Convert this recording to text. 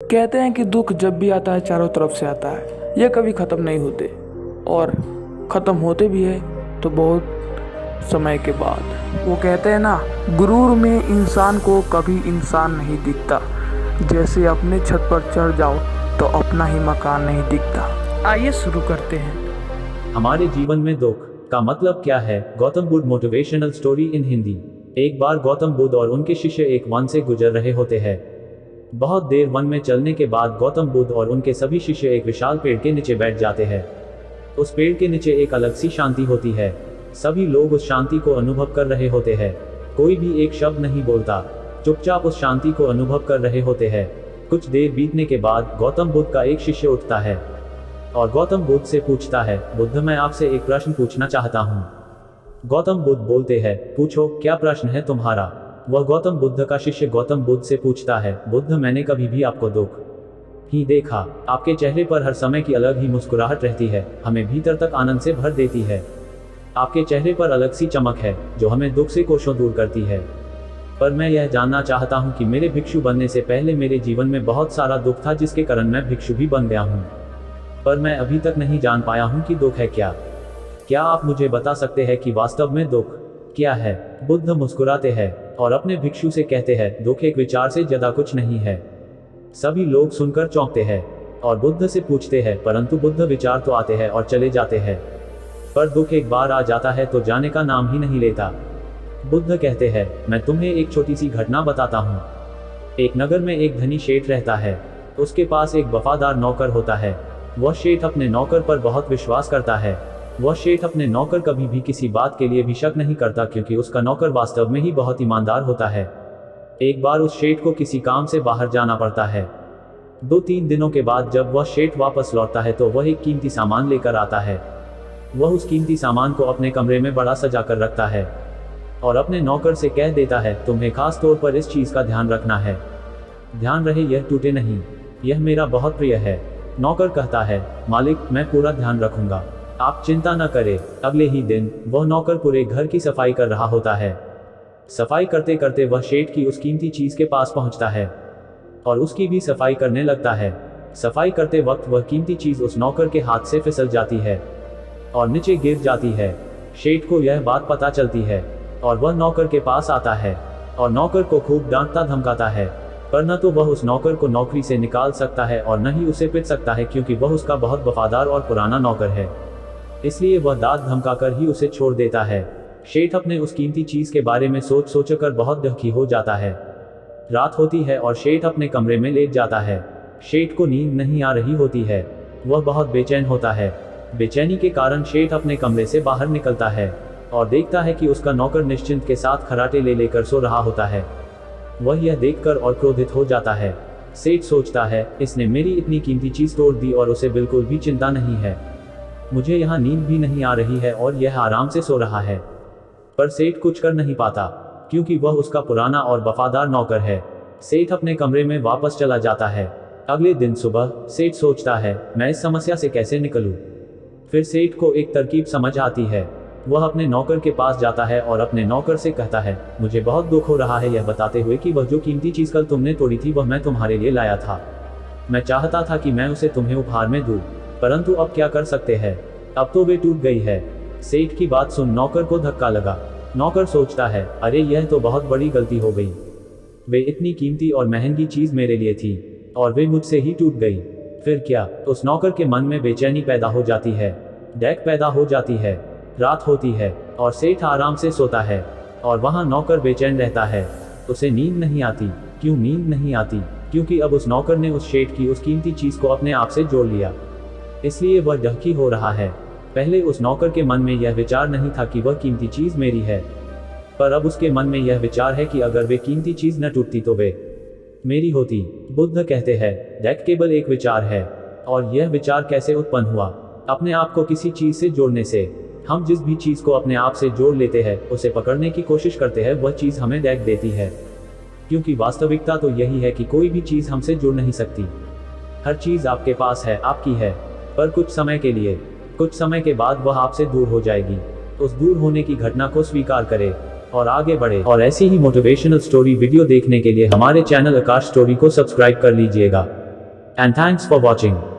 कहते हैं कि दुख जब भी आता है चारों तरफ से आता है, ये कभी ख़त्म नहीं होते, और ख़त्म होते भी है तो बहुत समय के बाद। वो कहते हैं ना, गुरूर में इंसान को कभी इंसान नहीं दिखता, जैसे अपने छत पर चढ़ जाओ तो अपना ही मकान नहीं दिखता। आइए शुरू करते हैं। हमारे जीवन में दुख का मतलब क्या है? Gautam Buddha motivational story in Hindi. एक बार गौतम बुद्ध और उनके शिष्य एक वन से गुजर रहे होते हैं। बहुत देर वन में चलने के बाद गौतम बुद्ध और उनके सभी शिष्य एक विशाल पेड़ के नीचे बैठ जाते हैं। उस पेड़ के नीचे एक अलग सी शांति होती है। सभी लोग उस शांति को अनुभव कर रहे होते हैं। कोई भी एक शब्द नहीं बोलता, चुपचाप उस शांति को अनुभव कर रहे होते हैं। कुछ देर बीतने के बाद गौतम बुद्ध का एक शिष्य उठता है और गौतम बुद्ध से पूछता है, बुद्ध, मैं आपसे एक प्रश्न पूछना चाहता हूँ। गौतम बुद्ध बोलते हैं, पूछो, क्या प्रश्न है तुम्हारा? वह गौतम बुद्ध का शिष्य गौतम बुद्ध से पूछता है, बुद्ध, मैंने कभी भी आपको दुख ही देखा। आपके चेहरे पर हर समय की अलग ही मुस्कुराहट रहती है, हमें भीतर तक आनंद से भर देती है। आपके चेहरे पर अलग सी चमक है जो हमें दुख से कोसों दूर करती है। पर मैं यह जानना चाहता हूँ कि मेरे भिक्षु बनने से पहले मेरे जीवन में बहुत सारा दुख था, जिसके कारण मैं भिक्षु भी बन गया हूँ। पर मैं अभी तक नहीं जान पाया हूँ कि दुख है क्या। क्या आप मुझे बता सकते हैं कि वास्तव में दुख क्या है? बुद्ध मुस्कुराते हैं और अपने भिक्षु से कहते हैं, दुख एक विचार से ज्यादा कुछ नहीं है। सभी लोग सुनकर चौंकते हैं और बुद्ध से पूछते हैं, परंतु बुद्ध, विचार तो आते हैं और चले जाते हैं, पर दुख एक बार आ जाता है तो जाने का नाम ही नहीं लेता। बुद्ध कहते हैं, मैं तुम्हें एक छोटी सी घटना बताता हूँ। एक नगर में एक धनी शेठ रहता है। उसके पास एक वफादार नौकर होता है। वह शेठ अपने नौकर पर बहुत विश्वास करता है। वह शेठ अपने नौकर कभी भी किसी बात के लिए भी शक नहीं करता, क्योंकि उसका नौकर वास्तव में ही बहुत ईमानदार होता है। एक बार उस शेठ को किसी काम से बाहर जाना पड़ता है। 2-3 दिनों के बाद जब वह शेठ वापस लौटता है तो वह एक कीमती सामान लेकर आता है। वह उस कीमती सामान को अपने कमरे में बड़ा सजा कर रखता है और अपने नौकर से कह देता है, तुम्हें खास तौर पर इस चीज का ध्यान रखना है। ध्यान रहे यह टूटे नहीं, यह मेरा बहुत प्रिय है। नौकर कहता है, मालिक, मैं पूरा ध्यान रखूंगा, आप चिंता न करें। अगले ही दिन वह नौकर पूरे घर की सफाई कर रहा होता है। सफाई करते करते वह शेठ की उस कीमती चीज के पास पहुंचता है और उसकी भी सफाई करने लगता है। सफाई करते वक्त वह कीमती चीज उस नौकर के हाथ से फिसल जाती है और नीचे गिर जाती है। शेठ को यह बात पता चलती है और वह नौकर के पास आता है और नौकर को खूब डांटता धमकाता है, पर न तो वह उस नौकर को नौकरी से निकाल सकता है और न ही उसे पिट सकता है, क्योंकि वह उसका बहुत वफादार और पुराना नौकर है। इसलिए वह दांत धमकाकर ही उसे छोड़ देता है। शेठ अपने उस कीमती चीज के बारे में सोच सोचकर बहुत दुखी हो जाता है। रात होती है और शेठ अपने कमरे में लेट जाता है। शेठ को नींद नहीं आ रही होती है। वह बहुत बेचैन होता है। बेचैनी के कारण शेठ अपने कमरे से बाहर निकलता है और देखता है कि उसका नौकर निश्चिंत के साथ खराटे ले लेकर सो रहा होता है। वह यह देखकर और क्रोधित हो जाता है। सेठ सोचता है, इसने मेरी इतनी कीमती चीज तोड़ दी और उसे बिल्कुल भी चिंता नहीं है। मुझे यहाँ नींद भी नहीं आ रही है और यह आराम से सो रहा है। पर सेठ कुछ कर नहीं पाता, क्योंकि वह उसका पुराना और वफादार नौकर है। सेठ अपने कमरे में वापस चला जाता है। अगले दिन सुबह सेठ सोचता है, मैं इस समस्या से कैसे निकलूं। फिर सेठ को एक तरकीब समझ आती है। वह अपने नौकर के पास जाता है और अपने नौकर से कहता है, मुझे बहुत दुख हो रहा है, यह बताते हुए कि वह जो कीमती चीज कल तुमने तोड़ी थी वह मैं तुम्हारे लिए लाया था। मैं चाहता था कि मैं उसे तुम्हें उपहार में दूं, परंतु अब क्या कर सकते हैं, अब तो वे टूट गई है। सेठ की बात सुन नौकर को धक्का लगा। नौकर सोचता है, अरे यह तो बहुत बड़ी गलती हो गई। वे इतनी कीमती और महंगी चीज मेरे लिए थी और वे मुझसे ही टूट गई। फिर क्या? उस नौकर के मन में बेचैनी पैदा हो जाती है, डैक पैदा हो जाती है। रात होती है और सेठ आराम से सोता है और वहां नौकर बेचैन रहता है। उसे नींद नहीं आती। क्यों नींद नहीं आती? क्योंकि अब उस नौकर ने उस शेठ की उस कीमती चीज को अपने आप से जोड़ लिया, इसलिए वह दुखी हो रहा है। पहले उस नौकर के मन में यह विचार नहीं था कि वह कीमती चीज मेरी है, पर अब उसके मन में यह विचार है कि अगर वे कीमती चीज न टूटती तो वे मेरी होती। बुद्ध कहते हैं, दैट केवल एक विचार है। और यह विचार कैसे उत्पन्न हुआ? अपने आप को किसी चीज से जोड़ने से। हम जिस भी चीज को अपने आप से जोड़ लेते हैं, उसे पकड़ने की कोशिश करते हैं, वह चीज हमें डैक देती है। क्योंकि वास्तविकता तो यही है कि कोई भी चीज हमसे जुड़ नहीं सकती। हर चीज आपके पास है, आपकी है, पर कुछ समय के लिए। कुछ समय के बाद वह आपसे दूर हो जाएगी। उस दूर होने की घटना को स्वीकार करें और आगे बढ़े। और ऐसी ही मोटिवेशनल स्टोरी वीडियो देखने के लिए हमारे चैनल आकाश स्टोरी को सब्सक्राइब कर लीजिएगा। And thanks for watching.